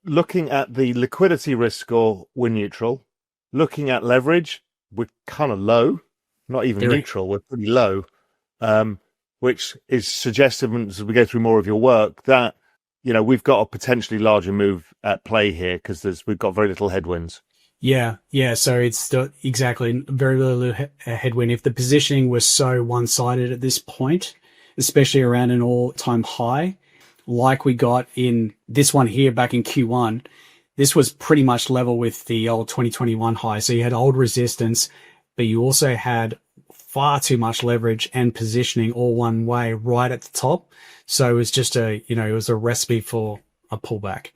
looking at the liquidity risk score, we're neutral. Looking at leverage, we're kind of low, not even Very. neutral, we're pretty low, which is suggestive as we go through more of your work that, we've got a potentially larger move at play here because we've got very little headwinds. Yeah, yeah. So it's exactly very little headwind. If the positioning was so one-sided at this point, especially around an all-time high, like we got in this one here back in Q1, this was pretty much level with the old 2021 high. So you had old resistance, but you also had far too much leverage and positioning all one way right at the top. So it was just it was a recipe for a pullback.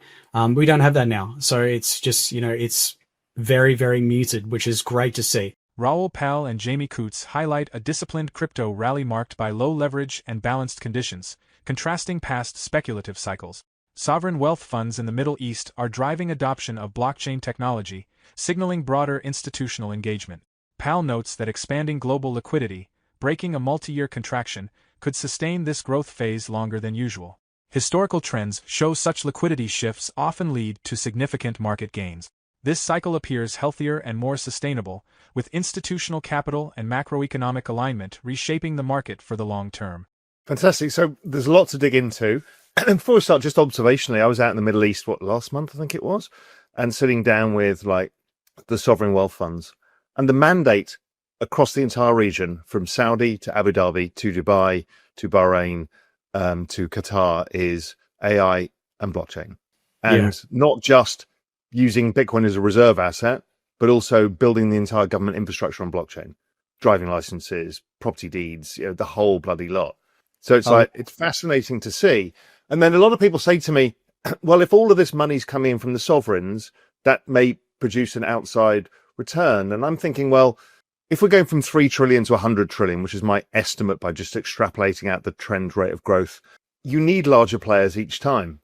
We don't have that now. So it's just, it's very, very muted, which is great to see. Raoul Pal and Jamie Coots highlight a disciplined crypto rally marked by low leverage and balanced conditions, contrasting past speculative cycles. Sovereign wealth funds in the Middle East are driving adoption of blockchain technology, signaling broader institutional engagement. Pal notes that expanding global liquidity, breaking a multi-year contraction, could sustain this growth phase longer than usual. Historical trends show such liquidity shifts often lead to significant market gains. This cycle appears healthier and more sustainable, with institutional capital and macroeconomic alignment reshaping the market for the long term. Fantastic. So there's a lot to dig into. And before we start, just observationally, I was out in the Middle East, last month, I think it was, and sitting down with the sovereign wealth funds. And the mandate across the entire region, from Saudi to Abu Dhabi to Dubai to Bahrain to Qatar, is AI and blockchain. And not just using Bitcoin as a reserve asset, but also building the entire government infrastructure on blockchain, driving licenses, property deeds, the whole bloody lot. So it's it's fascinating to see. And then a lot of people say to me, well, if all of this money's coming in from the sovereigns, that may produce an outside return. And I'm thinking, well, if we're going from 3 trillion to 100 trillion, which is my estimate by just extrapolating out the trend rate of growth, you need larger players each time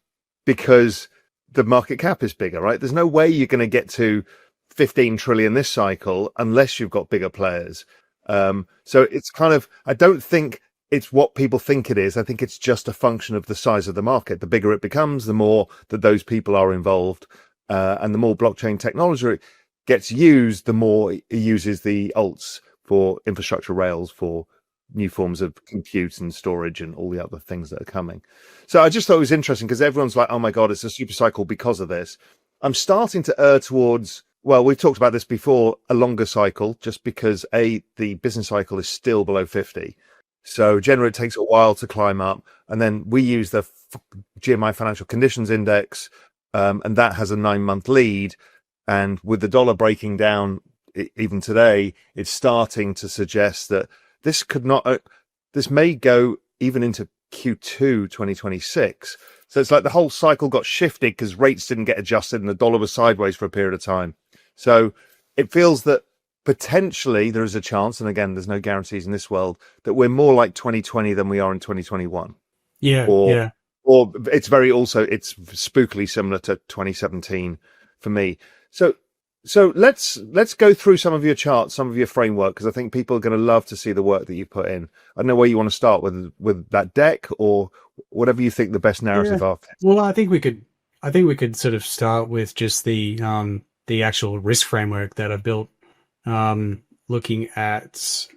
because the market cap is bigger, right? There's no way you're going to get to 15 trillion this cycle unless you've got bigger players. So it's kind of, I don't think it's what people think it is. I think it's just a function of the size of the market. The bigger it becomes, the more that those people are involved. And the more blockchain technology gets used, the more it uses the alts for infrastructure rails, for new forms of compute and storage and all the other things that are coming. So I just thought it was interesting because everyone's like, oh my God, it's a super cycle because of this. I'm starting to err towards, well, we've talked about this before, a longer cycle, just because the business cycle is still below 50. So generally it takes a while to climb up. And then we use the GMI Financial Conditions Index, and that has a 9-month lead. And with the dollar breaking down even today, it's starting to suggest that this may go even into Q2 2026. So it's like the whole cycle got shifted because rates didn't get adjusted and the dollar was sideways for a period of time. So it feels that potentially there is a chance, and again, there's no guarantees in this world, that we're more like 2020 than we are in 2021. Yeah, Or it's it's spookily similar to 2017 for me. So let's go through some of your charts, some of your framework, because I think people are going to love to see the work that you put in. I don't know where you want to start with that deck or whatever you think the best narrative are. Well, I think we could sort of start with just the actual risk framework that I built, looking at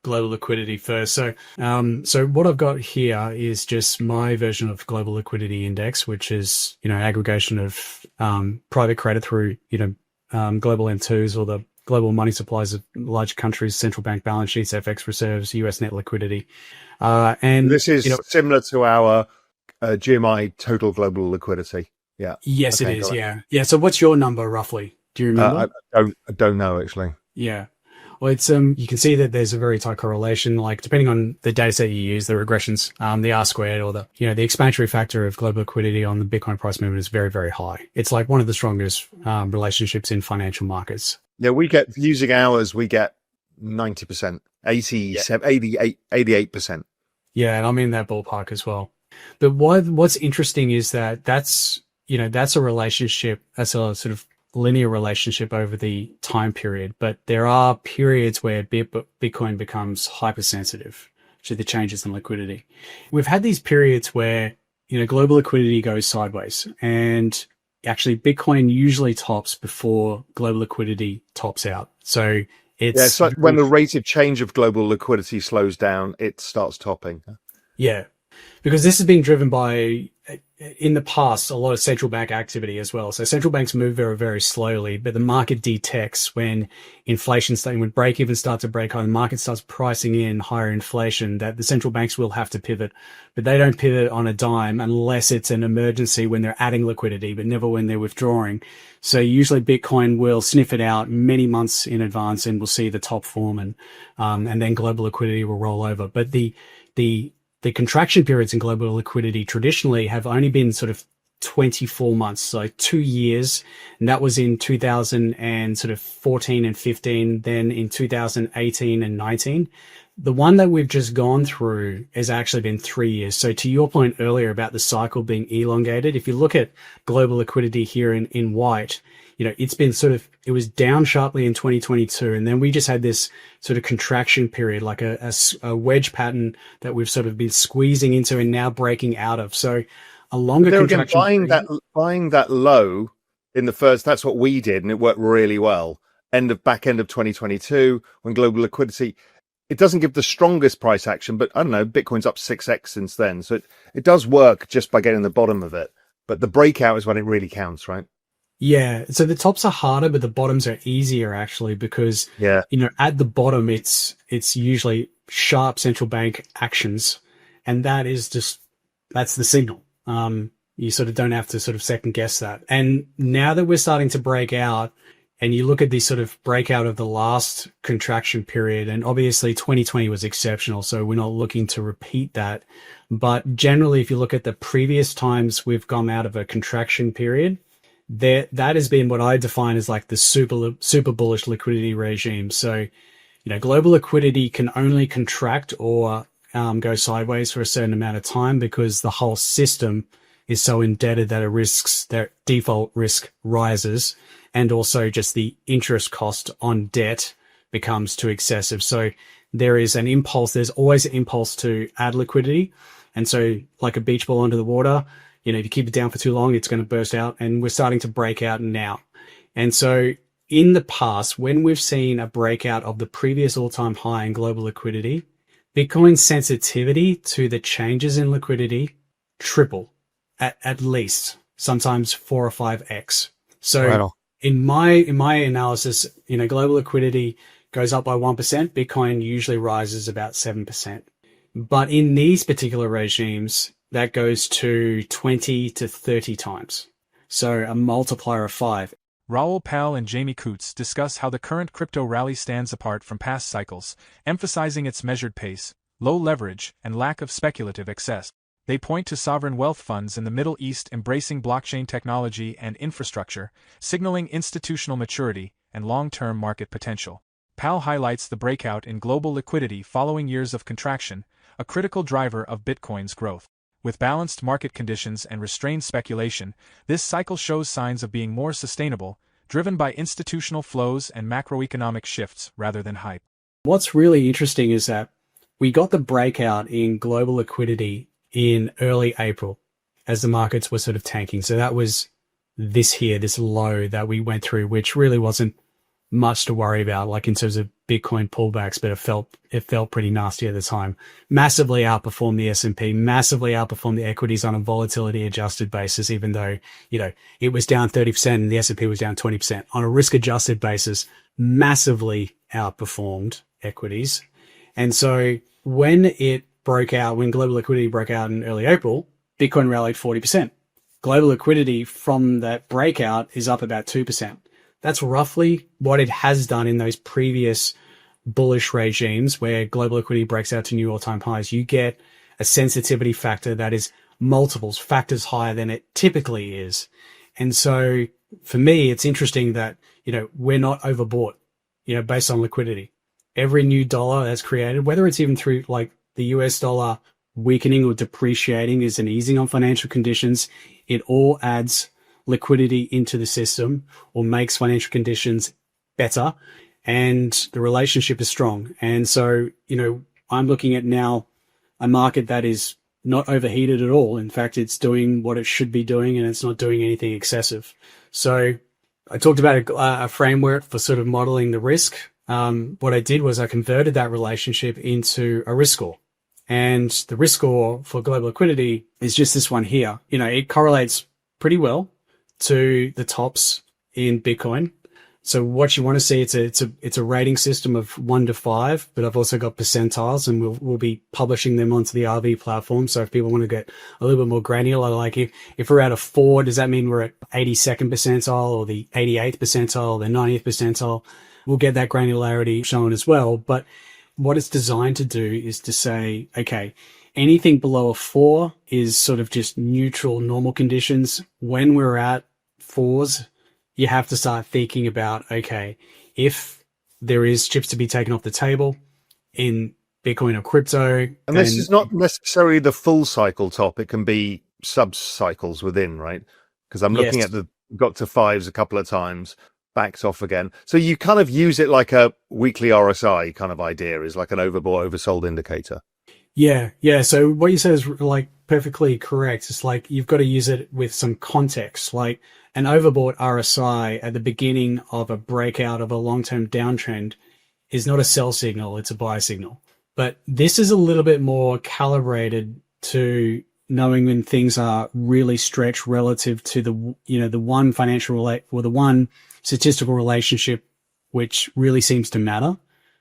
global liquidity first. So what I've got here is just my version of global liquidity index, which is, aggregation of private credit through, global M2s, or the global money supplies of large countries, central bank balance sheets, FX reserves, US net liquidity. And this is similar to our GMI total global liquidity. Yeah. Yes, okay, it is. Yeah. Yeah. So what's your number roughly? Do you remember? I don't know actually. Yeah. Well, it's you can see that there's a very tight correlation. Like depending on the data set you use, the regressions, the R squared, or the the explanatory factor of global liquidity on the Bitcoin price movement is very, very high. It's like one of the strongest relationships in financial markets. Yeah, we get, using ours, we get 90%, 88%. Yeah, and I'm in that ballpark as well. But what's interesting is that's a relationship, that's a sort of linear relationship over the time period, but there are periods where Bitcoin becomes hypersensitive to the changes in liquidity. We've had these periods where global liquidity goes sideways, and actually Bitcoin usually tops before global liquidity tops out. So It's like when the rate of change of global liquidity slows down, it starts topping. Yeah, because this has been driven by, in the past, a lot of central bank activity as well. So central banks move very, very slowly, but the market detects when when break even starts to break high, the market starts pricing in higher inflation, that the central banks will have to pivot. But they don't pivot on a dime unless it's an emergency when they're adding liquidity, but never when they're withdrawing. So usually Bitcoin will sniff it out many months in advance and we'll see the top form, and then global liquidity will roll over. But the contraction periods in global liquidity traditionally have only been sort of 24 months, so 2 years. And that was in 2014 and 15, then in 2018 and 19. The one that we've just gone through has actually been 3 years. So to your point earlier about the cycle being elongated, if you look at global liquidity here in white, it's been it was down sharply in 2022. And then we just had this sort of contraction period, like a wedge pattern that we've sort of been squeezing into and now breaking out of. So a longer contraction. Buying that low in the first, that's what we did. And it worked really well. Back end of 2022, when global liquidity, it doesn't give the strongest price action, but I don't know, Bitcoin's up 6x since then. So it does work just by getting the bottom of it. But the breakout is when it really counts, right? Yeah. So the tops are harder, but the bottoms are easier actually, because, at the bottom, it's usually sharp central bank actions. And that's the signal. You sort of don't have to sort of second guess that. And now that we're starting to break out, and you look at the sort of breakout of the last contraction period, and obviously 2020 was exceptional, so we're not looking to repeat that. But generally, if you look at the previous times we've come out of a contraction period, that has been what I define as like the super bullish liquidity regime. So, global liquidity can only contract or go sideways for a certain amount of time because the whole system is so indebted that their default risk rises, and also just the interest cost on debt becomes too excessive. So there's always an impulse to add liquidity. And so like a beach ball under the water, if you keep it down for too long, it's going to burst out, and we're starting to break out now. And so in the past, when we've seen a breakout of the previous all-time high in global liquidity, Bitcoin's sensitivity to the changes in liquidity triple at least, sometimes 4 or 5x. So right in my analysis, global liquidity goes up by 1%, Bitcoin usually rises about 7%. But in these particular regimes, that goes to 20 to 30 times. So a multiplier of 5. Raoul Pal and Jamie Coots discuss how the current crypto rally stands apart from past cycles, emphasizing its measured pace, low leverage, and lack of speculative excess. They point to sovereign wealth funds in the Middle East embracing blockchain technology and infrastructure, signaling institutional maturity and long-term market potential. Pal highlights the breakout in global liquidity following years of contraction, a critical driver of Bitcoin's growth. With balanced market conditions and restrained speculation, this cycle shows signs of being more sustainable, driven by institutional flows and macroeconomic shifts rather than hype. What's really interesting is that we got the breakout in global liquidity in early April as the markets were sort of tanking. So that was this low that we went through, which really wasn't much to worry about, like in terms of Bitcoin pullbacks, but it felt pretty nasty at the time. Massively outperformed the S&P, massively outperformed the equities on a volatility adjusted basis, even though, it was down 30% and the S&P was down 20%. On a risk adjusted basis, massively outperformed equities. And so when global liquidity broke out in early April, Bitcoin rallied 40%. Global liquidity from that breakout is up about 2%. That's roughly what it has done in those previous bullish regimes where global liquidity breaks out to new all-time highs. You get a sensitivity factor that is factors higher than it typically is. And so for me, it's interesting that, we're not overbought, based on liquidity. Every new dollar that's created, whether it's even through like the US dollar weakening or depreciating is an easing on financial conditions, it all adds liquidity into the system or makes financial conditions better, and the relationship is strong. And so, I'm looking at now a market that is not overheated at all. In fact, it's doing what it should be doing, and it's not doing anything excessive. So I talked about a framework for sort of modeling the risk. What I did was I converted that relationship into a risk score. And the risk score for global liquidity is just this one here. It correlates pretty well to the tops in Bitcoin. So what you want to see, it's a rating system of 1 to 5, but I've also got percentiles, and we'll be publishing them onto the RV platform. So if people want to get a little bit more granular, like if we're at a 4, does that mean we're at 82nd percentile or the 88th percentile or the 90th percentile? We'll get that granularity shown as well. But what it's designed to do is to say, okay, anything below a 4 is sort of just neutral, normal conditions. When we're at 4s, you have to start thinking about, okay, if there is chips to be taken off the table in Bitcoin or crypto. And this is not necessarily the full cycle top. It can be sub-cycles within, right? Because I'm looking at got to 5s a couple of times, backs off again. So you kind of use it like a weekly RSI kind of idea, is like an overbought, oversold indicator. Yeah. So what you said is like perfectly correct. It's like you've got to use it with some context. Like an overbought RSI at the beginning of a breakout of a long-term downtrend is not a sell signal, it's a buy signal. But this is a little bit more calibrated to knowing when things are really stretched relative to the one the one statistical relationship which really seems to matter,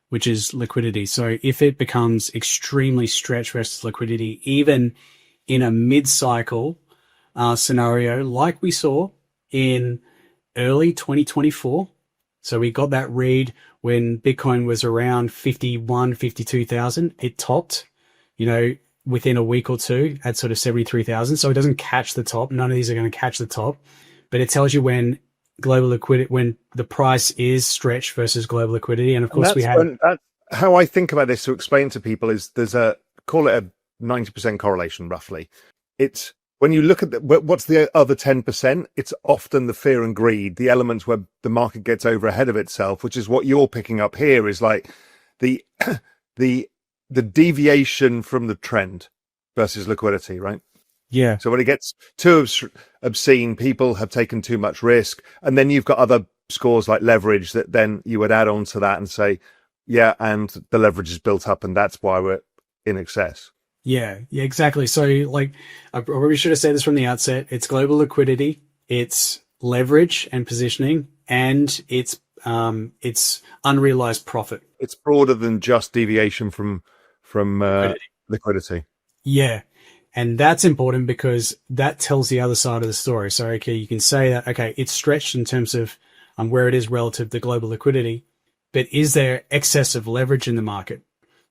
which is liquidity. So if it becomes extremely stretched versus liquidity, even in a mid-cycle scenario like we saw in early 2024, so we got that read when Bitcoin was around 52,000. It topped, within a week or two at sort of 73,000. So it doesn't catch the top. None of these are going to catch the top, but it tells you when global liquidity, when the price is stretched versus global liquidity. And of course that's how I think about this to explain to people is call it a 90% correlation roughly. It's when you look at what's the other 10%, it's often the fear and greed, the elements where the market gets over ahead of itself, which is what you're picking up here is like the deviation from the trend versus liquidity, right? Yeah. So when it gets too obscene, people have taken too much risk. And then you've got other scores like leverage that then you would add on to that and say, yeah, and the leverage is built up and that's why we're in excess. Yeah, exactly. So like I probably should have said this from the outset. It's global liquidity, it's leverage and positioning, and it's unrealized profit. It's broader than just deviation from liquidity. Yeah. And that's important because that tells the other side of the story. So, okay, you can say that, okay, it's stretched in terms of where it is relative to global liquidity, but is there excessive leverage in the market?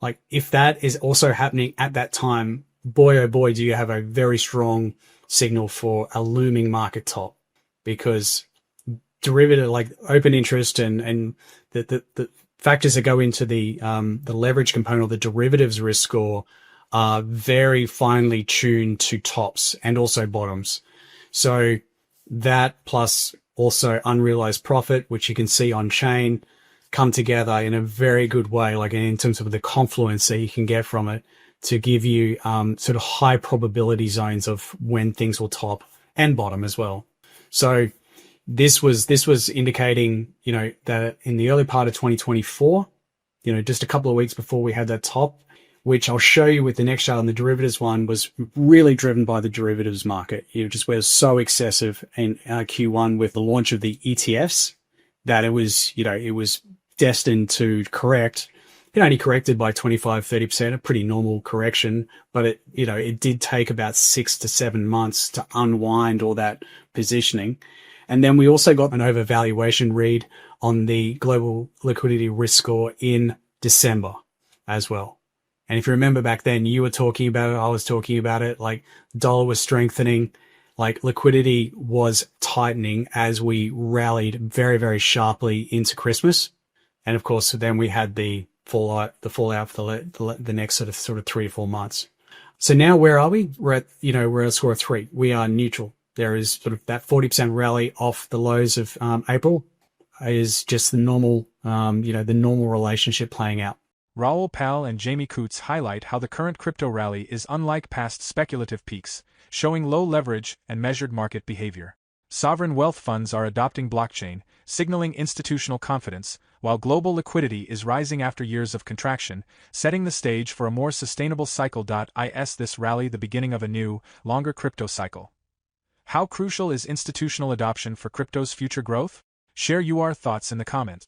Like if that is also happening at that time, boy, oh boy, do you have a very strong signal for a looming market top, because derivative like open interest and the factors that go into the leverage component of the derivatives risk score are very finely tuned to tops and also bottoms. So that plus also unrealized profit, which you can see on chain, come together in a very good way, like in terms of the confluence that you can get from it to give you sort of high probability zones of when things will top and bottom as well. So this was indicating, that in the early part of 2024, just a couple of weeks before we had that top, which I'll show you with the next chart on the derivatives one, was really driven by the derivatives market. Just where it was so excessive in Q1 with the launch of the ETFs that it was destined to correct. It only corrected by 25-30%, a pretty normal correction, but it did take about 6 to 7 months to unwind all that positioning. And then we also got an overvaluation read on the global liquidity risk score in December as well. And if you remember back then, you were talking about it, I was talking about it, like the dollar was strengthening, like liquidity was tightening as we rallied very, very sharply into Christmas. And of course, then we had the fallout for the next sort of 3 to 4 months. So now where are we? We're at a score of 3. We are neutral. There is sort of that 40% rally off the lows of April is just the normal, the normal relationship playing out. Raoul Pal and Jamie Coots highlight how the current crypto rally is unlike past speculative peaks, showing low leverage and measured market behavior. Sovereign wealth funds are adopting blockchain, signaling institutional confidence, while global liquidity is rising after years of contraction, setting the stage for a more sustainable cycle. Is this rally the beginning of a new, longer crypto cycle? How crucial is institutional adoption for crypto's future growth? Share your thoughts in the comments.